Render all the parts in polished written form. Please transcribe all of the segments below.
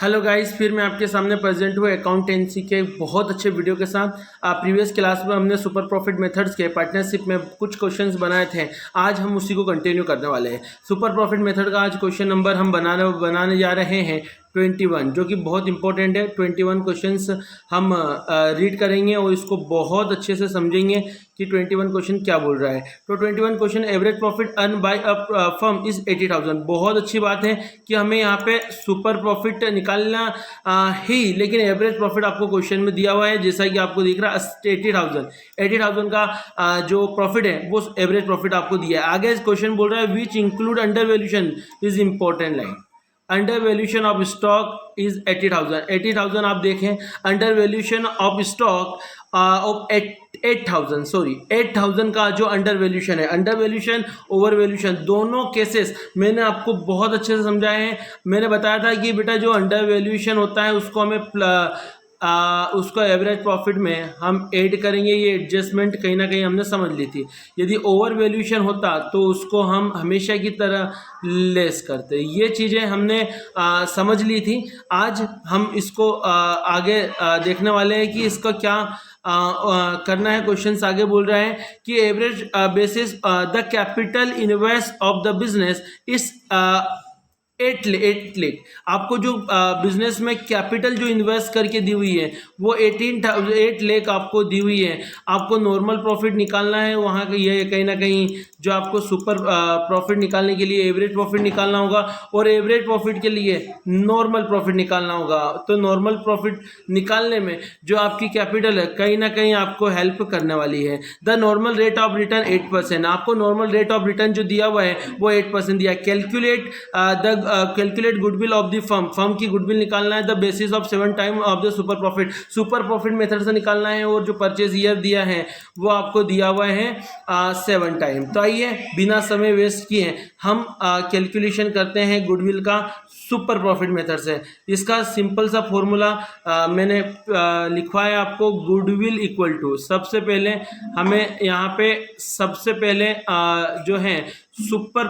Hello guys, फिर मैं आपके सामने प्रेजेंट हुए अकाउंटेंसी के बहुत अच्छे वीडियो के साथ। प्रीवियस क्लास में हमने सुपर प्रॉफिट मेथड्स के पार्टनरशिप में कुछ क्वेश्चंस बनाए थे। आज हम उसी को कंटिन्यू करने वाले हैं। सुपर प्रॉफिट मेथड का आज क्वेश्चन नंबर हम बनाने जा रहे हैं 21, जो कि बहुत इंपॉर्टेंट है। 21 क्वेश्चंस हम रीड करेंगे और इसको बहुत अच्छे से समझेंगे कि 21 क्वेश्चन क्या बोल रहा है। तो 21 question, average profit earn by a firm is 80,000। बहुत अच्छी बात है कि हमें यहाँ पे सुपर प्रॉफिट निकालना ही, लेकिन एवरेज प्रॉफिट आपको क्वेश्चन में दिया हुआ है, जैसा कि आपको दिख रहा है 80,000 का जो प्रॉफिट है वो एवरेज प्रॉफिट आपको दिया है। आगे क्वेश्चन बोल रहा है which include under valuation is important line. Under valuation of stock is 80,000 आप देखें। Under valuation of stock of 8,000 का जो अंडर वैल्यूएशन है, अंडर वैल्यूएशन ओवर वैल्यूएशन दोनों केसेस मैंने आपको बहुत अच्छे से समझाए हैं। मैंने बताया था कि बेटा जो अंडर वैल्यूएशन होता है उसको हमें उसको एवरेज प्रॉफिट में हम ऐड करेंगे। ये एडजस्टमेंट कहीं ना कहीं हमने समझ ली थी। यदि ओवर वैल्यूएशन होता तो उसको हम हमेशा की तरह लेस करते। ये चीज़ें हमने समझ ली थी। आज हम इसको आगे देखने वाले हैं कि इसका क्या करना है। क्वेश्चंस आगे बोल रहा है कि average basis the capital invest of the business is 8 lakh. आपको जो बिजनेस में कैपिटल जो इन्वेस्ट करके दी हुई है वो 8 लाख आपको दी हुई है। आपको नॉर्मल प्रॉफिट निकालना है वहाँ का। ये कहीं ना कहीं जो आपको सुपर प्रॉफिट निकालने के लिए एवरेज प्रॉफिट निकालना होगा और एवरेज प्रॉफिट के लिए नॉर्मल प्रॉफिट निकालना होगा। तो नॉर्मल प्रॉफिट निकालने में जो आपकी कैपिटल है कहीं ना कहीं आपको हेल्प करने वाली है। The normal rate of return 8%। आपको नॉर्मल रेट ऑफ रिटर्न जो दिया हुआ है वो 8% दिया। Calculate goodwill of the firm की गुडविल निकालना है the basis of 7 time of the super profit. Super profit method से निकालना है और जो परचेज ईयर दिया है वो आपको दिया हुआ है 7 टाइम। तो आइए बिना समय वेस्ट किए हम कैलकुलेशन करते हैं गुडविल का सुपर प्रॉफिट मेथड से। इसका सिंपल सा फॉर्मूला मैंने लिखवाया आपको। गुडविल इक्वल टू, सबसे पहले हमें यहाँ पे सबसे पहले जो है सुपर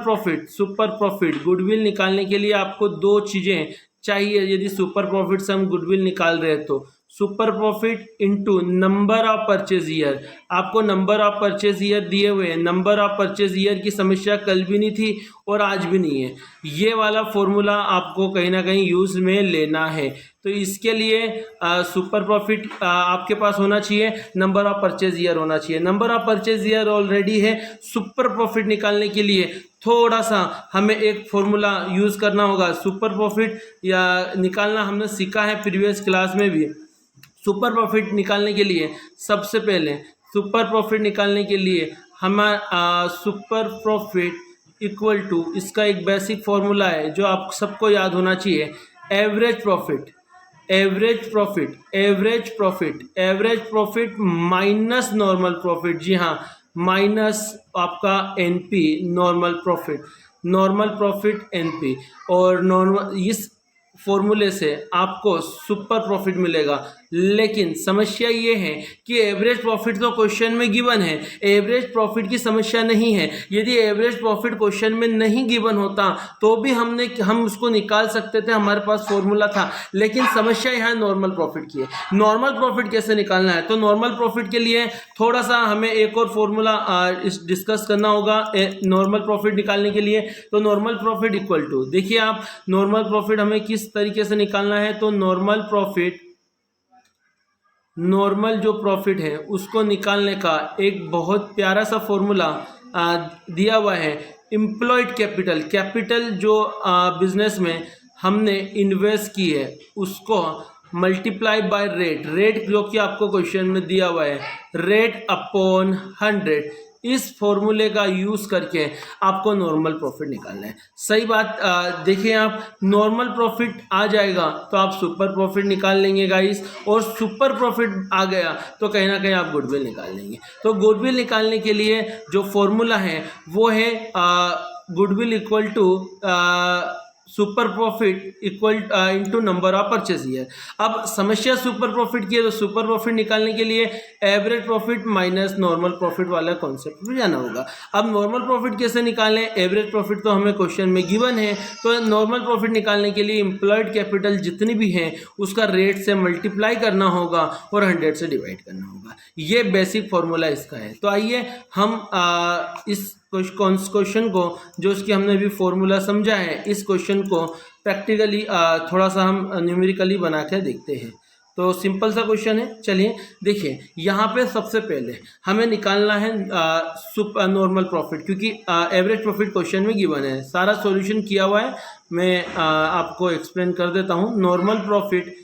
प्रॉफिट गुडविल निकालने के लिए आपको दो चीज़ें चाहिए। यदि सुपर प्रॉफिट से हम गुडविल निकाल रहे हैं तो super profit into number of purchase year. आपको नंबर ऑफ परचेज ईयर दिए हुए हैं। नंबर ऑफ परचेज ईयर की समस्या कल भी नहीं थी और आज भी नहीं है। ये वाला फॉर्मूला आपको कहीं ना कहीं यूज़ में लेना है। तो इसके लिए सुपर प्रॉफिट आपके पास होना चाहिए, नंबर ऑफ परचेज ईयर होना चाहिए। Number of purchase year already है। सुपर प्रॉफिट निकालने के लिए थोड़ा सा हमें एक फॉर्मूला यूज़ करना होगा। सुपर प्रॉफिट या निकालना हमने सीखा है प्रीवियस क्लास में भी। सुपर प्रॉफिट निकालने के लिए सबसे पहले सुपर प्रॉफिट निकालने के लिए हमारा सुपर प्रॉफिट इक्वल टू, इसका एक बेसिक फॉर्मूला है जो आप सबको याद होना चाहिए। Average profit minus normal profit. जी हाँ, माइनस आपका एनपी, नॉर्मल प्रॉफिट एनपी। और नॉर्मल इस फॉर्मूले से आपको सुपर प्रॉफिट मिलेगा। लेकिन समस्या ये है कि एवरेज प्रॉफिट तो क्वेश्चन में गिवन है, एवरेज प्रॉफिट की समस्या नहीं है। यदि एवरेज प्रॉफिट क्वेश्चन में नहीं गिवन होता तो भी हम उसको निकाल सकते थे, हमारे पास फॉर्मूला था। लेकिन समस्या यहाँ नॉर्मल प्रॉफिट की है। नॉर्मल प्रॉफिट कैसे निकालना है, तो नॉर्मल प्रॉफिट के लिए थोड़ा सा हमें एक और फॉर्मूला डिस्कस करना होगा नॉर्मल प्रॉफिट निकालने के लिए। तो नॉर्मल प्रॉफिट इक्वल टू, देखिए आप नॉर्मल प्रॉफिट हमें किस तरीके से निकालना है। तो नॉर्मल जो प्रॉफिट है उसको निकालने का एक बहुत प्यारा सा फॉर्मूला दिया हुआ है। एम्प्लॉयड कैपिटल जो बिजनेस में हमने इन्वेस्ट की है उसको मल्टीप्लाई बाय रेट जो कि आपको क्वेश्चन में दिया हुआ है, रेट अपॉन 100। इस फॉर्मूले का यूज़ करके आपको नॉर्मल प्रॉफिट निकालना है। सही बात, देखिए आप नॉर्मल प्रॉफिट आ जाएगा तो आप सुपर प्रॉफिट निकाल लेंगे गाइस, और सुपर प्रॉफिट आ गया तो कहीं ना कहीं आप गुडविल निकाल लेंगे। तो गुडविल निकालने के लिए जो फॉर्मूला है वो है goodwill equal to super profit equal into number of purchase year. अब समस्या सुपर प्रॉफिट की है, तो सुपर प्रॉफिट निकालने के लिए average profit minus normal profit वाला कॉन्सेप्ट में जाना होगा। अब नॉर्मल प्रॉफिट कैसे निकालें? एवरेज प्रॉफिट तो हमें क्वेश्चन में गिवन है, तो नॉर्मल प्रॉफिट निकालने के लिए एम्प्लॉयड कैपिटल जितनी भी है उसका रेट से मल्टीप्लाई करना होगा और 100 से डिवाइड करना होगा। ये बेसिक फॉर्मूला इसका है। तो आइए हम इस क्वेश्चन को, जो उसकी हमने अभी फॉर्मूला समझा है, इस क्वेश्चन को प्रैक्टिकली थोड़ा सा हम न्यूमेरिकली बना के देखते हैं। तो सिंपल सा क्वेश्चन है, चलिए देखिए। यहाँ पे सबसे पहले हमें निकालना है नॉर्मल प्रॉफिट, क्योंकि एवरेज प्रॉफिट क्वेश्चन में गिवन है। सारा सॉल्यूशन किया हुआ है, मैं आपको एक्सप्लेन कर देता हूँ। नॉर्मल प्रॉफिट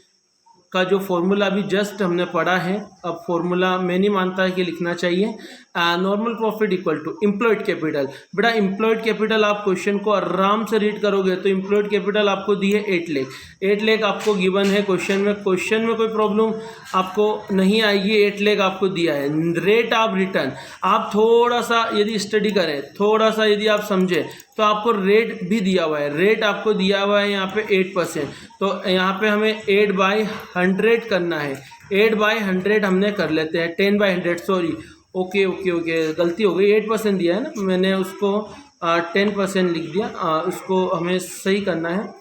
का जो फॉर्मूला अभी जस्ट हमने पढ़ा है, अब फॉर्मूला मैं नहीं मानता है कि लिखना चाहिए। Normal profit equal to employed capital. बेटा एम्प्लॉयड कैपिटल आप क्वेश्चन को आराम से रीड करोगे तो एम्प्लॉयड कैपिटल आपको दी है 8 लाख। 8 लाख आपको गिवन है क्वेश्चन में। क्वेश्चन में कोई प्रॉब्लम आपको नहीं आएगी, 8 लाख आपको दिया है। रेट ऑफ रिटर्न आप थोड़ा सा यदि स्टडी करें, थोड़ा सा यदि आप समझें, तो आपको रेट भी दिया हुआ है। रेट आपको दिया हुआ है यहाँ पे 8%। तो यहाँ पे हमें 8/100 करना है। 8/100 हमने कर लेते हैं, 10/100 सॉरी, ओके गलती हो गई। 8% दिया है ना, मैंने उसको 10% लिख दिया। उसको हमें सही करना है।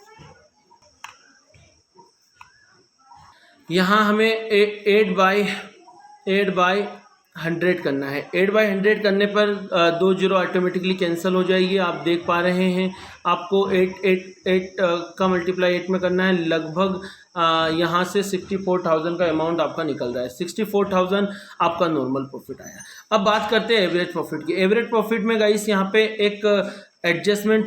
यहाँ हमें 8/100 करना है। 8/100 करने पर 2 जीरो ऑटोमेटिकली कैंसिल हो जाएगी। आप देख पा रहे हैं, आपको 8 का मल्टीप्लाई 8 में करना है। लगभग यहाँ से 64,000 का अमाउंट आपका निकल रहा है। 64,000 आपका नॉर्मल प्रॉफिट आया। अब बात करते हैं एवरेज प्रॉफिट की। एवरेज प्रॉफिट में गाइस यहाँ पे एक एडजस्टमेंट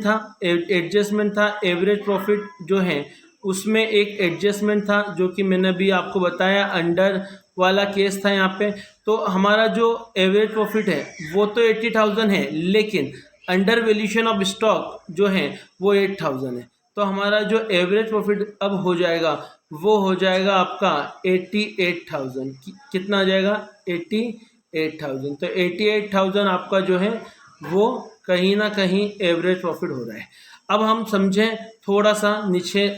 था। एवरेज प्रॉफिट जो है उसमें एक एडजस्टमेंट था, जो कि मैंने अभी आपको बताया, अंडर वाला केस था यहाँ पे। तो हमारा जो एवरेज प्रॉफिट है वो तो 80,000 है, लेकिन अंडर वैल्यूएशन ऑफ स्टॉक जो है वो 8,000 है। तो हमारा जो एवरेज प्रॉफिट अब हो जाएगा वो हो जाएगा आपका 88,000। कितना आ जाएगा? 88,000। तो 88,000 आपका जो है वो कहीं ना कहीं एवरेज प्रॉफिट हो रहा है। अब हम समझें, थोड़ा सा नीचे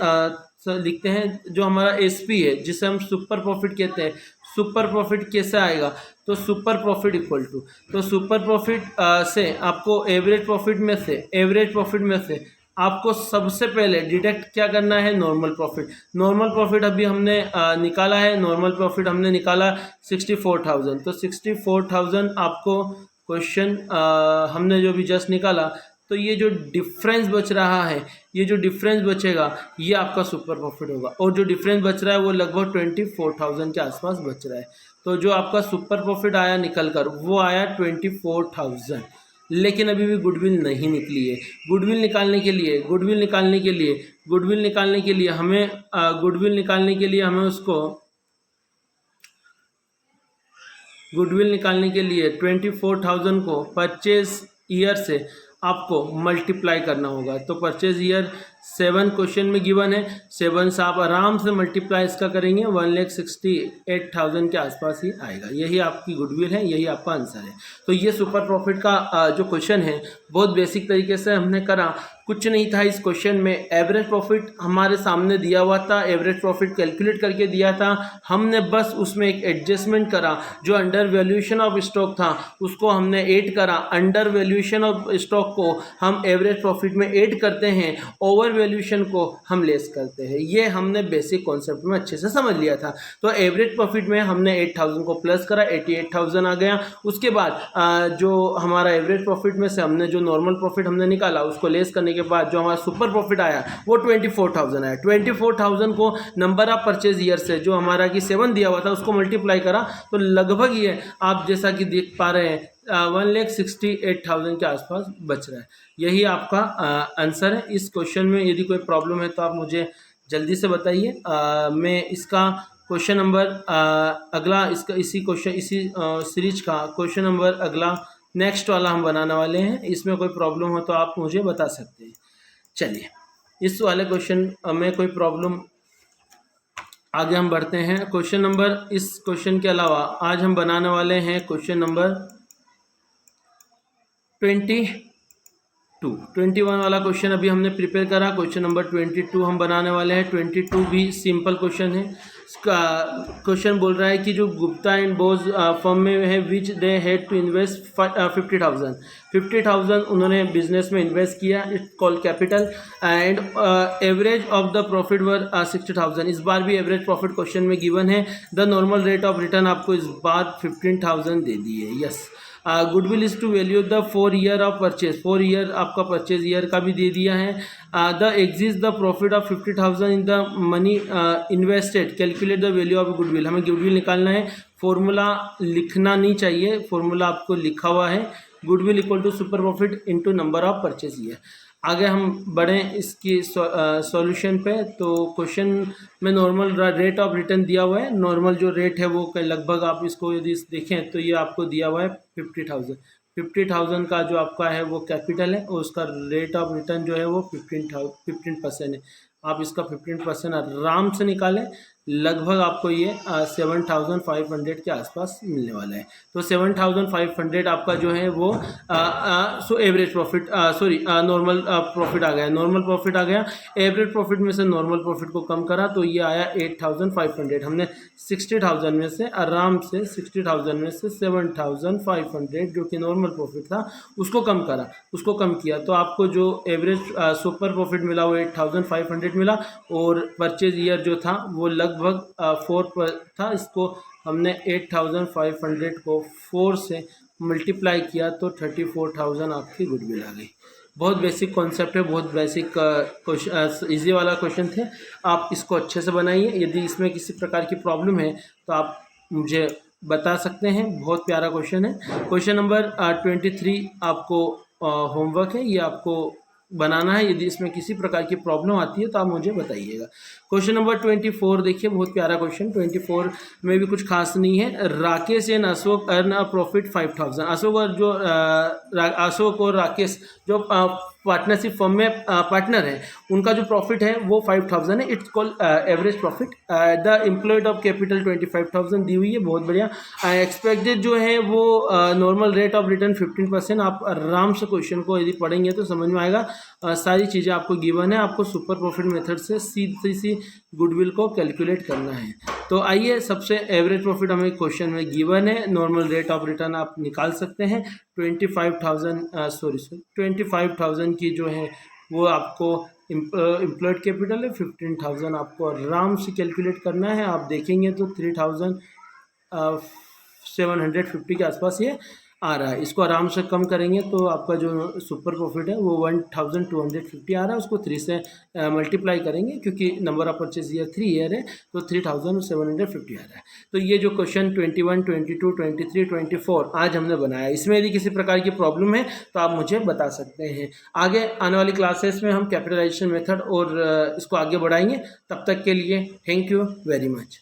लिखते हैं। जो हमारा एसपी है, जिसे हम सुपर प्रॉफिट कहते हैं, सुपर प्रॉफिट कैसे आएगा? तो सुपर प्रॉफिट इक्वल टू, तो सुपर प्रॉफिट से आपको एवरेज प्रॉफिट में से आपको सबसे पहले डिडक्ट क्या करना है? Normal profit. नॉर्मल प्रॉफिट अभी हमने निकाला है। नॉर्मल प्रॉफिट हमने निकाला 64,000। तो 64,000 आपको क्वेश्चन हमने जो भी जस्ट निकाला, तो ये जो डिफरेंस बच रहा है, ये जो डिफरेंस बचेगा ये आपका सुपर प्रॉफिट होगा। और जो डिफरेंस बच रहा है वो लगभग 24,000 के आसपास बच रहा है। तो जो आपका सुपर प्रॉफिट आया निकल कर वो आया 24,000। लेकिन अभी भी गुडविल नहीं निकली है। गुडविल निकालने के लिए हमें 24,000 को परचेज ईयर से आपको मल्टीप्लाई करना होगा। तो परचेज ईयर 7 क्वेश्चन में गिवन है। 7 से आप आराम से मल्टीप्लाई इसका करेंगे, 1,68,000 के आसपास ही आएगा। यही आपकी गुडविल है, यही आपका आंसर है। तो ये सुपर प्रॉफिट का जो क्वेश्चन है बहुत बेसिक तरीके से हमने करा। कुछ नहीं था इस क्वेश्चन में। एवरेज प्रॉफिट हमारे सामने दिया हुआ था, एवरेज प्रॉफिट कैलकुलेट करके दिया था। हमने बस उसमें एक एडजस्टमेंट करा। जो अंडर वैल्यूएशन ऑफ स्टॉक था उसको हमने ऐड करा। अंडर वैल्यूएशन ऑफ स्टॉक को हम एवरेज प्रॉफिट में ऐड करते हैं, ओवर वैल्यूएशन को हम लेस करते हैं। ये हमने बेसिक कॉन्सेप्ट में अच्छे से समझ लिया था। तो एवरेज प्रॉफिट में हमने 8,000 को प्लस करा, 88,000 आ गया। उसके बाद जो हमारा एवरेज प्रॉफिट में से हमने जो नॉर्मल प्रॉफिट हमने निकाला उसको लेस करने के बाद जो हमारा सुपर प्रॉफिट आया वो 24,000 आया। 24,000 को नंबर ऑफ परचेज ईयर से जो हमारा कि 7 दिया हुआ था उसको मल्टीप्लाई करा, तो लगभग ये आप जैसा कि देख पा रहे हैं 1,68,000 के आसपास बच रहा है। यही आपका आंसर है। इस क्वेश्चन में यदि कोई प्रॉब्लम है तो आप मुझे जल्दी से बताइए। मैं इसका क्वेश्चन नंबर अगला इसी सीरीज का क्वेश्चन नंबर अगला नेक्स्ट वाला हम बनाने वाले हैं। इसमें कोई प्रॉब्लम हो तो आप मुझे बता सकते हैं। चलिए, इस वाले क्वेश्चन में कोई प्रॉब्लम, आगे हम बढ़ते हैं। क्वेश्चन नंबर, इस क्वेश्चन के अलावा आज हम बनाने वाले हैं क्वेश्चन नंबर 22 21 वाला क्वेश्चन अभी हमने प्रिपेयर करा। क्वेश्चन नंबर 22 हम बनाने वाले हैं। 22 भी सिंपल क्वेश्चन है। इसका क्वेश्चन बोल रहा है कि जो गुप्ता एंड बोस फर्म में है which they had to invest 50,000 उन्होंने बिजनेस में इन्वेस्ट किया, it's called capital, and average of the profit were 60,000। इस बार भी एवरेज प्रॉफिट क्वेश्चन में गिवन है। The normal rate of return आपको इस बार 15,000 दे दी है। Yes, goodwill is to value the 4 year of purchase, 4 year आपका परचेज ईयर का भी दे दिया है। The exist the profit of 50,000 in the money invested, calculate the value of goodwill. हमें गुडविल निकालना है। फॉर्मूला लिखना नहीं चाहिए, फॉर्मूला आपको लिखा हुआ है, goodwill equal to super profit into number of purchase year. आगे हम बढ़ें इसकी सॉल्यूशन पे। तो क्वेश्चन में नॉर्मल रेट ऑफ रिटर्न दिया हुआ है। नॉर्मल जो रेट है वो लगभग आप इसको यदि देखें तो ये आपको दिया हुआ है 50,000। 50,000 का जो आपका है वो कैपिटल है और उसका रेट ऑफ रिटर्न जो है वो 15% है। आप इसका 15% आराम से निकालें, लगभग आपको ये 7,500 के आसपास मिलने वाला है। तो 7,500 आपका जो है वो एवरेज प्रॉफिट नॉर्मल प्रॉफिट आ गया। नॉर्मल प्रॉफिट आ गया, एवरेज प्रॉफिट में से नॉर्मल प्रॉफिट को कम करा तो ये आया 8,500। हमने 60,000 में से आराम से 60,000 में से 7,500 जो कि नॉर्मल प्रॉफिट था उसको कम करा, उसको कम किया तो आपको जो एवरेज सुपर प्रॉफिट मिला वो 8,500 मिला। और परचेज ईयर जो था वो लगभग 4 पर था। इसको हमने 8,500 को 4 से मल्टीप्लाई किया तो 34,000 आपकी गुडविल आ गई। बहुत बेसिक कॉन्सेप्ट है, बहुत बेसिक क्वेश्चन, इजी वाला क्वेश्चन थे। आप इसको अच्छे से बनाइए। यदि इसमें किसी प्रकार की प्रॉब्लम है तो आप मुझे बता सकते हैं। बहुत प्यारा क्वेश्चन है। क्वेश्चन नंबर 23 आपको होमवर्क है, ये आपको बनाना है। यदि इसमें किसी प्रकार की प्रॉब्लम आती है तो आप मुझे बताइएगा। क्वेश्चन नंबर 24 देखिए, बहुत प्यारा क्वेश्चन। 24 में भी कुछ खास नहीं है। Rakesh and Ashok earn a profit 5,000। Ashok और राकेश जो पार्टनरशिप फर्म में पार्टनर है, उनका जो प्रॉफिट है वो 5,000 है। It's called average profit. The employed of capital 25,000 दी हुई है, बहुत बढ़िया। एक्सपेक्टेड जो है वो नॉर्मल रेट ऑफ रिटर्न 15%। आप आराम से क्वेश्चन को यदि पढ़ेंगे तो समझ में आएगा। सारी चीज़ें आपको गिवन है। आपको सुपर प्रॉफिट मेथड से सीधी गुडविल को कैलकुलेट करना है। तो आइए, सबसे एवरेज प्रॉफिट हमें क्वेश्चन में गिवन है। नॉर्मल रेट ऑफ रिटर्न आप निकाल सकते हैं। 25,000 की जो है वो आपको एम्प्लॉयड कैपिटल है। 15,000 आपको आराम से कैलकुलेट करना है। आप देखेंगे तो 3,750 के आसपास ये आ रहा है। इसको आराम से कम करेंगे तो आपका जो सुपर प्रॉफिट है वो 1,250 आ रहा है। उसको 3 से मल्टीप्लाई करेंगे क्योंकि number of purchase year 3 year है, तो 3,750 आ रहा है। तो ये जो क्वेश्चन 21, 22, 23, 24 आज हमने बनाया, इसमें यदि किसी प्रकार की प्रॉब्लम है तो आप मुझे बता सकते हैं। आगे आने वाली क्लासेस में हम कैपिटलाइजेशन मेथड और इसको आगे बढ़ाएंगे। तब तक के लिए थैंक यू वेरी मच।